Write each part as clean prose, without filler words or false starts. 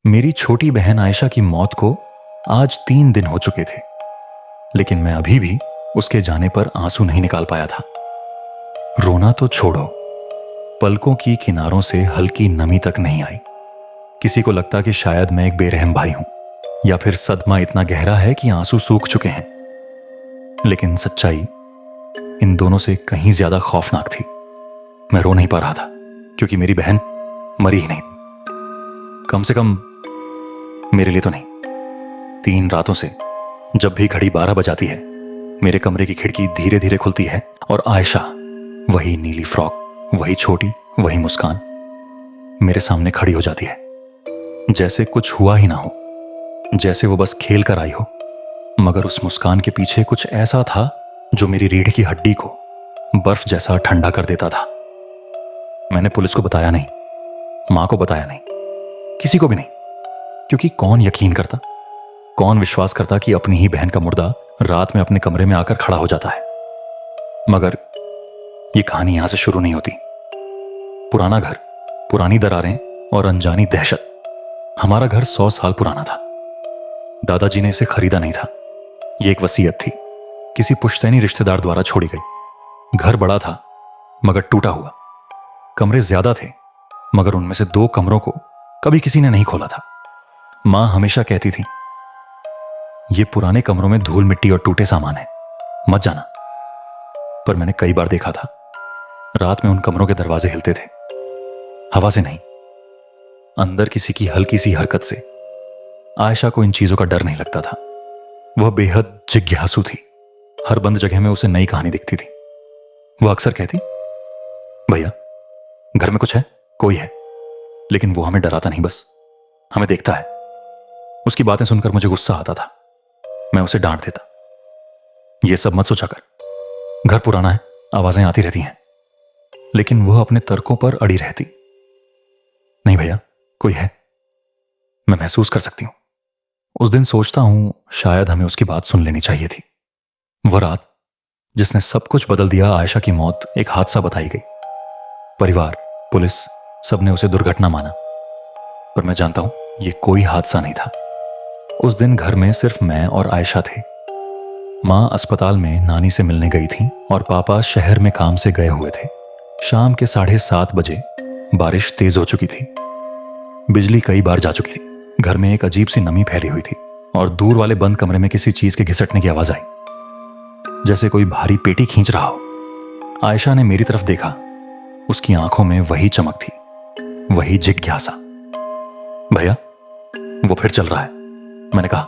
मेरी छोटी बहन आयशा की मौत को आज 3 दिन हो चुके थे, लेकिन मैं अभी भी उसके जाने पर आंसू नहीं निकाल पाया था। रोना तो छोड़ो, पलकों की किनारों से हल्की नमी तक नहीं आई। किसी को लगता कि शायद मैं एक बेरहम भाई हूं, या फिर सदमा इतना गहरा है कि आंसू सूख चुके हैं। लेकिन सच्चाई इन दोनों से कहीं ज्यादा खौफनाक थी। मैं रो नहीं पा रहा था क्योंकि मेरी बहन मरी ही नहीं, कम से कम मेरे लिए तो नहीं। 3 रातों से जब भी घड़ी 12 बजाती है, मेरे कमरे की खिड़की धीरे धीरे खुलती है और आयशा, वही नीली फ्रॉक, वही छोटी, वही मुस्कान, मेरे सामने खड़ी हो जाती है। जैसे कुछ हुआ ही ना हो, जैसे वो बस खेल कर आई हो। मगर उस मुस्कान के पीछे कुछ ऐसा था जो मेरी रीढ़ की हड्डी को बर्फ जैसा ठंडा कर देता था। मैंने पुलिस को बताया नहीं, मां को बताया नहीं, किसी को भी नहीं, क्योंकि कौन यकीन करता, कौन विश्वास करता कि अपनी ही बहन का मुर्दा रात में अपने कमरे में आकर खड़ा हो जाता है। मगर ये कहानी यहां से शुरू नहीं होती। पुराना घर, पुरानी दरारें और अनजानी दहशत। हमारा घर 100 साल पुराना था। दादाजी ने इसे खरीदा नहीं था, यह एक वसीयत थी, किसी पुश्तैनी रिश्तेदार द्वारा छोड़ी गई। घर बड़ा था मगर टूटा हुआ। कमरे ज्यादा थे मगर उनमें से 2 कमरों को कभी किसी ने नहीं खोला था। मां हमेशा कहती थी, ये पुराने कमरों में धूल मिट्टी और टूटे सामान है, मत जाना। पर मैंने कई बार देखा था, रात में उन कमरों के दरवाजे हिलते थे, हवा से नहीं, अंदर किसी की हल्की सी हरकत से। आयशा को इन चीजों का डर नहीं लगता था। वह बेहद जिज्ञासु थी। हर बंद जगह में उसे नई कहानी दिखती थी। वह अक्सर कहती, भैया घर में कुछ है, कोई है। लेकिन वो हमें डराता नहीं, बस हमें देखता है। उसकी बातें सुनकर मुझे गुस्सा आता था। मैं उसे डांट देता, ये सब मत सोचा कर, घर पुराना है, आवाजें आती रहती हैं। लेकिन वह अपने तर्कों पर अड़ी रहती। नहीं भैया, कोई है, मैं महसूस कर सकती हूं। उस दिन सोचता हूं शायद हमें उसकी बात सुन लेनी चाहिए थी। वह रात जिसने सब कुछ बदल दिया। आयशा की मौत एक हादसा बताई गई। परिवार, पुलिस, सबने उसे दुर्घटना माना, पर मैं जानता हूं यह कोई हादसा नहीं था। उस दिन घर में सिर्फ मैं और आयशा थे। मां अस्पताल में नानी से मिलने गई थी और पापा शहर में काम से गए हुए थे। शाम के 7:30 बजे बारिश तेज हो चुकी थी। बिजली कई बार जा चुकी थी। घर में एक अजीब सी नमी फैली हुई थी और दूर वाले बंद कमरे में किसी चीज के घिसटने की आवाज आई, जैसे कोई भारी पेटी खींच रहा हो। आयशा ने मेरी तरफ देखा। उसकी आंखों में वही चमक थी, वही जिज्ञासा। भैया वो फिर चल रहा है, मैंने कहा।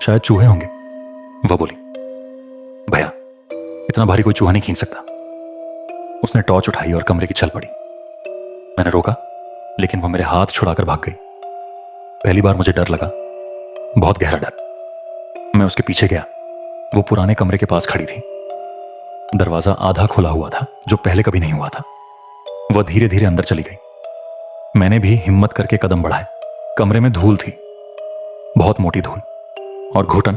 शायद चूहे होंगे, वह बोली। भैया इतना भारी कोई चूहा नहीं खींच सकता। उसने टॉर्च उठाई और कमरे की छल पड़ी। मैंने रोका, लेकिन वो मेरे हाथ छुड़ाकर भाग गई। पहली बार मुझे डर लगा, बहुत गहरा डर। मैं उसके पीछे गया। वो पुराने कमरे के पास खड़ी थी। दरवाजा आधा खुला हुआ था, जो पहले कभी नहीं हुआ था। वह धीरे धीरे अंदर चली गई। मैंने भी हिम्मत करके कदम बढ़ाए। कमरे में धूल थी, बहुत मोटी धूल, और घुटन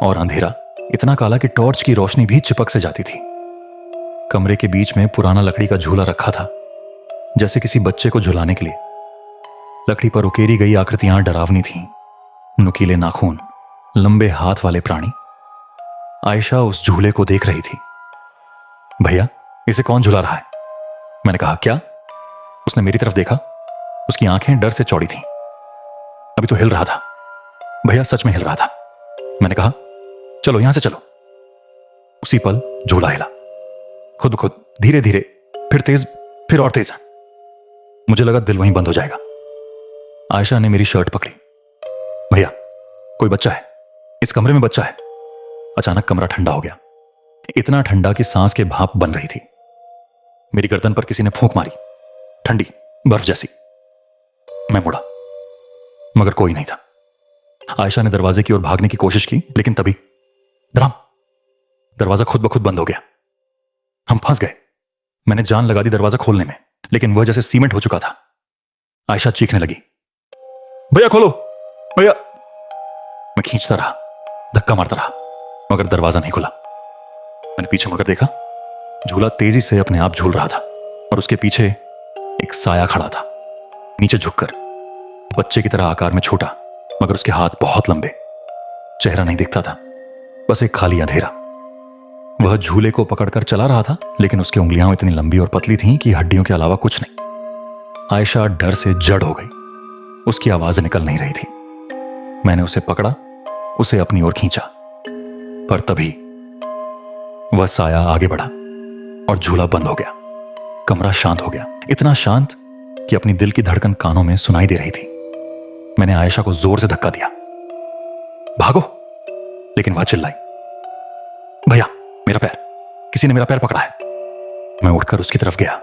और अंधेरा इतना काला कि टॉर्च की रोशनी भी चिपक से जाती थी। कमरे के बीच में पुराना लकड़ी का झूला रखा था, जैसे किसी बच्चे को झुलाने के लिए। लकड़ी पर उकेरी गई आकृतियां डरावनी थीं। नुकीले नाखून, लंबे हाथ वाले प्राणी। आयशा उस झूले को देख रही थी। भैया इसे कौन झुला रहा है, मैंने कहा। क्या? उसने मेरी तरफ देखा। उसकी आंखें डर से चौड़ी थीं। अभी तो हिल रहा था भैया, सच में हिल रहा था। मैंने कहा, चलो यहां से चलो। उसी पल झूला हिला, खुद खुद, धीरे धीरे, फिर तेज, फिर और तेज। मुझे लगा दिल वहीं बंद हो जाएगा। आयशा ने मेरी शर्ट पकड़ी। भैया कोई बच्चा है, इस कमरे में बच्चा है। अचानक कमरा ठंडा हो गया, इतना ठंडा कि सांस के भाप बन रही थी। मेरी गर्दन पर किसी ने फूंक मारी, ठंडी बर्फ जैसी। मैं मुड़ा, मगर कोई नहीं था। आयशा ने दरवाजे की ओर भागने की कोशिश की, लेकिन तभी धड़ाम, दरवाजा खुद ब खुद बंद हो गया। हम फंस गए। मैंने जान लगा दी दरवाजा खोलने में, लेकिन वह जैसे सीमेंट हो चुका था। आयशा चीखने लगी, भैया खोलो, भैया। मैं खींचता रहा, धक्का मारता रहा, मगर दरवाजा नहीं खुला। मैंने पीछे मुड़कर देखा। झूला तेजी से अपने आप झूल रहा था और उसके पीछे एक साया खड़ा था, नीचे झुककर, बच्चे की तरह आकार में छोटा, मगर उसके हाथ बहुत लंबे। चेहरा नहीं दिखता था, बस एक खाली अंधेरा। वह झूले को पकड़कर चला रहा था, लेकिन उसकी उंगलियां इतनी लंबी और पतली थीं कि हड्डियों के अलावा कुछ नहीं। आयशा डर से जड़ हो गई। उसकी आवाज निकल नहीं रही थी। मैंने उसे पकड़ा, उसे अपनी ओर खींचा, पर तभी वह साया आगे बढ़ा और झूला बंद हो गया। कमरा शांत हो गया, इतना शांत कि अपनी दिल की धड़कन कानों में सुनाई दे रही थी। मैंने आयशा को जोर से धक्का दिया, भागो, लेकिन वह चिल्लाई, भैया मेरा पैर, किसी ने मेरा पैर पकड़ा है। मैं उठकर उसकी तरफ गया।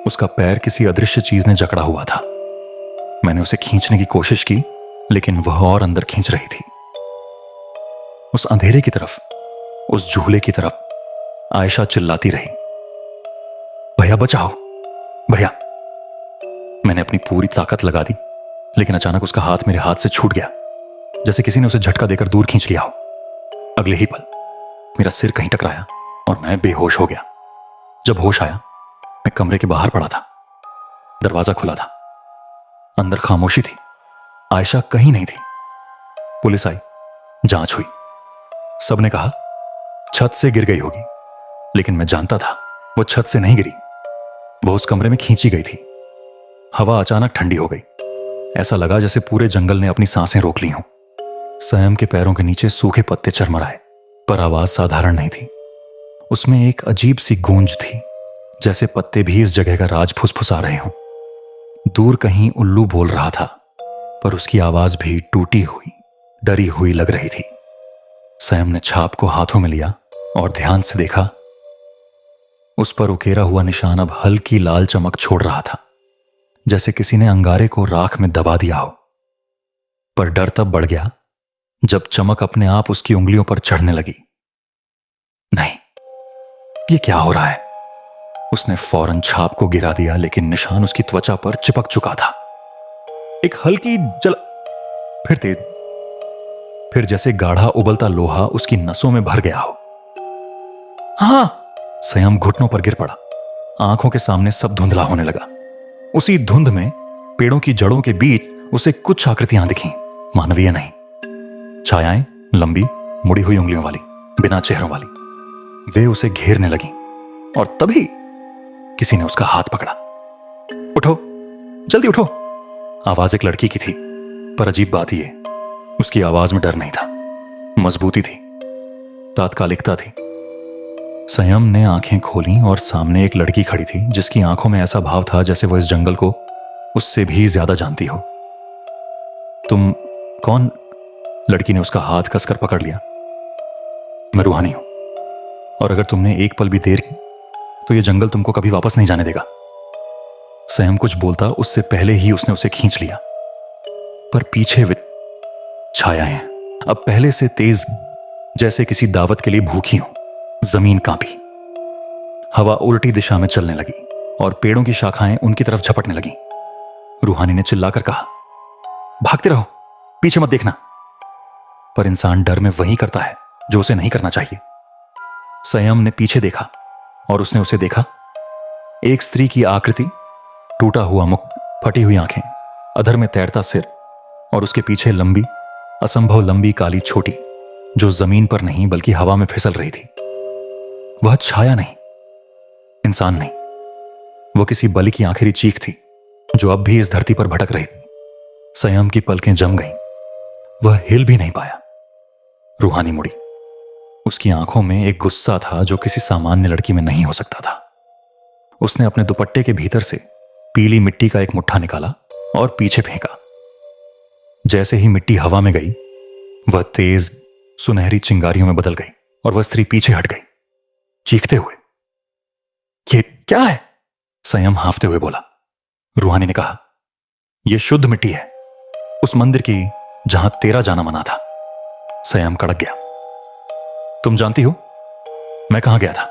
उसका पैर किसी अदृश्य चीज ने जकड़ा हुआ था। मैंने उसे खींचने की कोशिश की, लेकिन वह और अंदर खींच रही थी। उस अंधेरे की तरफ, उस झूले की तरफ आयशा चिल्लाती रही, भैया बचाओ, भैया। मैंने अपनी पूरी ताकत लगा दी, लेकिन अचानक उसका हाथ मेरे हाथ से छूट गया, जैसे किसी ने उसे झटका देकर दूर खींच लिया हो। अगले ही पल मेरा सिर कहीं टकराया और मैं बेहोश हो गया। जब होश आया, मैं कमरे के बाहर पड़ा था। दरवाजा खुला था, अंदर खामोशी थी। आयशा कहीं नहीं थी। पुलिस आई, जांच हुई। सबने कहा छत से गिर गई होगी, लेकिन मैं जानता था वह छत से नहीं गिरी, वह उस कमरे में खींची गई थी। हवा अचानक ठंडी हो गई। ऐसा लगा जैसे पूरे जंगल ने अपनी सांसें रोक ली हों। सैम के पैरों के नीचे सूखे पत्ते चरमराए, पर आवाज साधारण नहीं थी। उसमें एक अजीब सी गूंज थी, जैसे पत्ते भी इस जगह का राज फुसफुसा रहे हों। दूर कहीं उल्लू बोल रहा था, पर उसकी आवाज भी टूटी हुई, डरी हुई लग रही थी। सैम ने छाप को हाथों में लिया और ध्यान से देखा। उस पर उकेरा हुआ निशान अब हल्की लाल चमक छोड़ रहा था, जैसे किसी ने अंगारे को राख में दबा दिया हो। पर डर तब बढ़ गया जब चमक अपने आप उसकी उंगलियों पर चढ़ने लगी। नहीं, ये क्या हो रहा है? उसने फौरन छाप को गिरा दिया, लेकिन निशान उसकी त्वचा पर चिपक चुका था। एक हल्की जल, फिर तेज, फिर जैसे गाढ़ा उबलता लोहा उसकी नसों में भर गया हो। हां! सैम घुटनों पर गिर पड़ा। आंखों के सामने सब धुंधला होने लगा। उसी धुंध में पेड़ों की जड़ों के बीच उसे कुछ आकृतियां दिखीं, मानवीय नहीं। छायाएं, लंबी मुड़ी हुई उंगलियों वाली, बिना चेहरों वाली। वे उसे घेरने लगीं, और तभी किसी ने उसका हाथ पकड़ा। उठो, जल्दी उठो। आवाज एक लड़की की थी, पर अजीब बात यह, उसकी आवाज में डर नहीं था, मजबूती थी, तात्कालिकता थी। संयम ने आंखें खोलीं और सामने एक लड़की खड़ी थी, जिसकी आंखों में ऐसा भाव था जैसे वह इस जंगल को उससे भी ज्यादा जानती हो। तुम कौन? लड़की ने उसका हाथ कसकर पकड़ लिया। मैं रूहानी हूं, और अगर तुमने एक पल भी देर की तो यह जंगल तुमको कभी वापस नहीं जाने देगा। संयम कुछ बोलता उससे पहले ही उसने उसे खींच लिया, पर पीछे छायाएं अब पहले से तेज, जैसे किसी दावत के लिए भूखी हो। जमीन कांपी, हवा उल्टी दिशा में चलने लगी और पेड़ों की शाखाएं उनकी तरफ झपटने लगी। रूहानी ने चिल्लाकर कहा, भागते रहो, पीछे मत देखना। पर इंसान डर में वही करता है जो उसे नहीं करना चाहिए। संयम ने पीछे देखा और उसने उसे देखा। एक स्त्री की आकृति, टूटा हुआ मुख, फटी हुई आंखें, अधर में तैरता सिर, और उसके पीछे लंबी, असंभव लंबी काली छोटी, जो जमीन पर नहीं बल्कि हवा में फिसल रही थी। वह छाया नहीं, इंसान नहीं, वह किसी बलि की आखिरी चीख थी जो अब भी इस धरती पर भटक रही थी। संयम की पलकें जम गईं, वह हिल भी नहीं पाया। रूहानी मुड़ी। उसकी आंखों में एक गुस्सा था जो किसी सामान्य लड़की में नहीं हो सकता था। उसने अपने दुपट्टे के भीतर से पीली मिट्टी का एक मुट्ठा निकाला और पीछे फेंका। जैसे ही मिट्टी हवा में गई, वह तेज सुनहरी चिंगारियों में बदल गई और वह स्त्री पीछे हट गई, चीखते हुए। ये क्या है? संयम हांफते हुए बोला। रूहानी ने कहा, यह शुद्ध मिट्टी है, उस मंदिर की जहां तेरा जाना मना था। संयम कड़क गया। तुम जानती हो मैं कहां गया था?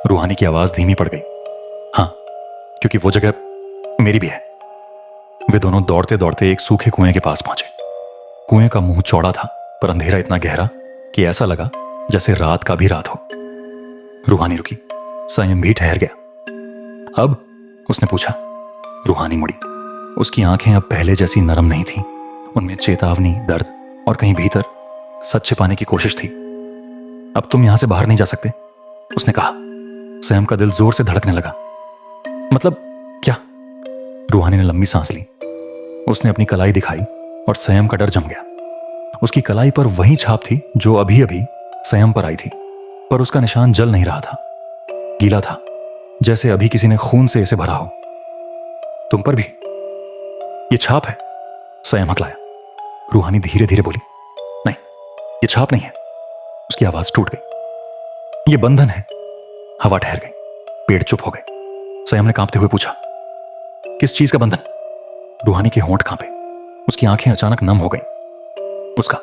रूहानी की आवाज धीमी पड़ गई। हां, क्योंकि वो जगह मेरी भी है। वे दोनों दौड़ते दौड़ते एक सूखे कुएं के पास पहुंचे। कुएं का मुंह चौड़ा था, पर अंधेरा इतना गहरा कि ऐसा लगा जैसे रात का भी रात हो। रूहानी रुकी, संयम भी ठहर गया। अब? उसने पूछा। रूहानी मुड़ी। उसकी आंखें अब पहले जैसी नरम नहीं थीं। उनमें चेतावनी, दर्द और कहीं भीतर सच छिपाने की कोशिश थी। अब तुम यहां से बाहर नहीं जा सकते, उसने कहा। सैम का दिल जोर से धड़कने लगा। मतलब क्या? रूहानी ने लंबी सांस ली। उसने अपनी कलाई दिखाई और सैम का डर जम गया। उसकी कलाई पर वही छाप थी जो अभी अभी सैम पर आई थी, पर उसका निशान जल नहीं रहा था। गीला था, जैसे अभी किसी ने खून से इसे भरा हो। तुम पर भी ये छाप है, सैम हकलाया। रूहानी धीरे धीरे बोली, नहीं, ये छाप नहीं है। उसकी आवाज टूट गई। ये बंधन है। हवा ठहर गई, पेड़ चुप हो गए। सैम ने कांपते हुए पूछा, किस चीज का बंधन? रूहानी के होंठ कांपे, उसकी आंखें अचानक नम हो गईं। उसका।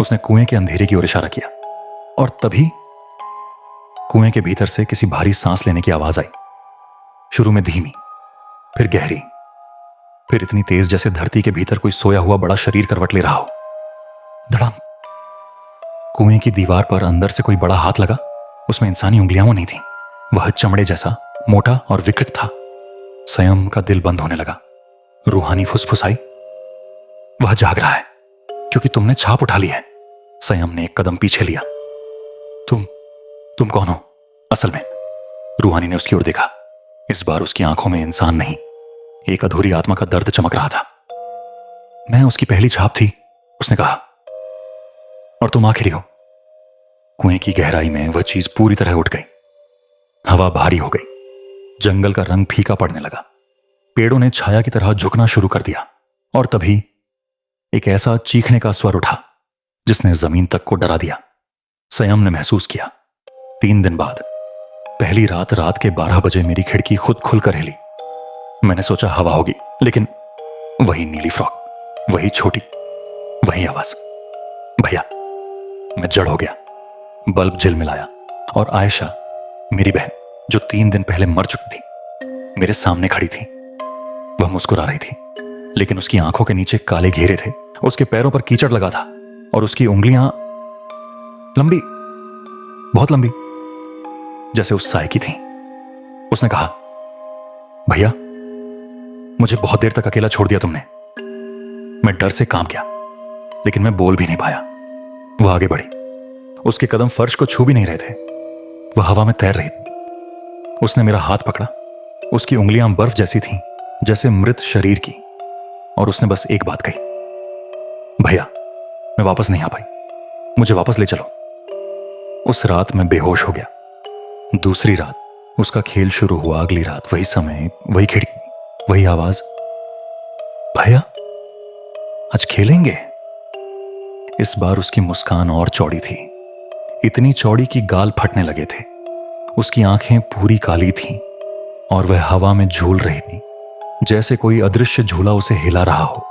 उसने कुएं के अंधेरे की ओर इशारा किया और तभी कुएं के भीतर से किसी भारी सांस लेने की आवाज आई। शुरू में धीमी, फिर गहरी, फिर इतनी तेज जैसे धरती के भीतर कोई सोया हुआ बड़ा शरीर करवट ले रहा हो। धड़ाम। कुएं की दीवार पर अंदर से कोई बड़ा हाथ लगा। उसमें इंसानी उंगलियां नहीं थीं। वह चमड़े जैसा मोटा और विकृत था। सैम का दिल बंद होने लगा। रूहानी फुसफुसाई, वह जाग रहा है क्योंकि तुमने छाप उठा ली है। सैम ने एक कदम पीछे लिया। तुम कौन हो असल में? रूहानी ने उसकी ओर देखा। इस बार उसकी आंखों में इंसान नहीं, एक अधूरी आत्मा का दर्द चमक रहा था। मैं उसकी पहली छाप थी, उसने कहा, और तुम आखिरी हो। कुएं की गहराई में वह चीज पूरी तरह उठ गई। हवा भारी हो गई। जंगल का रंग फीका पड़ने लगा। पेड़ों ने छाया की तरह झुकना शुरू कर दिया और तभी एक ऐसा चीखने का स्वर उठा जिसने जमीन तक को डरा दिया। सैम ने महसूस किया, 3 दिन बाद पहली रात के 12 बजे मेरी खिड़की खुद खुलकर हिली। मैंने सोचा हवा होगी, लेकिन वही नीली फ्रॉक, वही छोटी, वही आवाज। भैया। मैं जड़ हो गया। बल्ब झिलमिलाया और आयशा, मेरी बहन जो 3 दिन पहले मर चुकी थी, मेरे सामने खड़ी थी। वह मुस्कुरा रही थी, लेकिन उसकी आंखों के नीचे काले घेरे थे। उसके पैरों पर कीचड़ लगा था और उसकी उंगलियां लंबी, बहुत लंबी, जैसे उस साय की थी। उसने कहा, भैया, मुझे बहुत देर तक अकेला छोड़ दिया तुमने। मैं डर से कांप गया, लेकिन मैं बोल भी नहीं पाया। वह आगे बढ़ी। उसके कदम फर्श को छू भी नहीं रहे थे। वह हवा में तैर रही थी। उसने मेरा हाथ पकड़ा। उसकी उंगलियां बर्फ जैसी थीं, जैसे मृत शरीर की, और उसने बस एक बात कही, भैया, मैं वापस नहीं आ पाई, मुझे वापस ले चलो। उस रात मैं बेहोश हो गया। दूसरी रात उसका खेल शुरू हुआ। अगली रात वही समय, वही खिड़की, वही आवाज, भैया, आज खेलेंगे। इस बार उसकी मुस्कान और चौड़ी थी, इतनी चौड़ी कि गाल फटने लगे थे। उसकी आंखें पूरी काली थीं और वह हवा में झूल रही थी, जैसे कोई अदृश्य झूला उसे हिला रहा हो।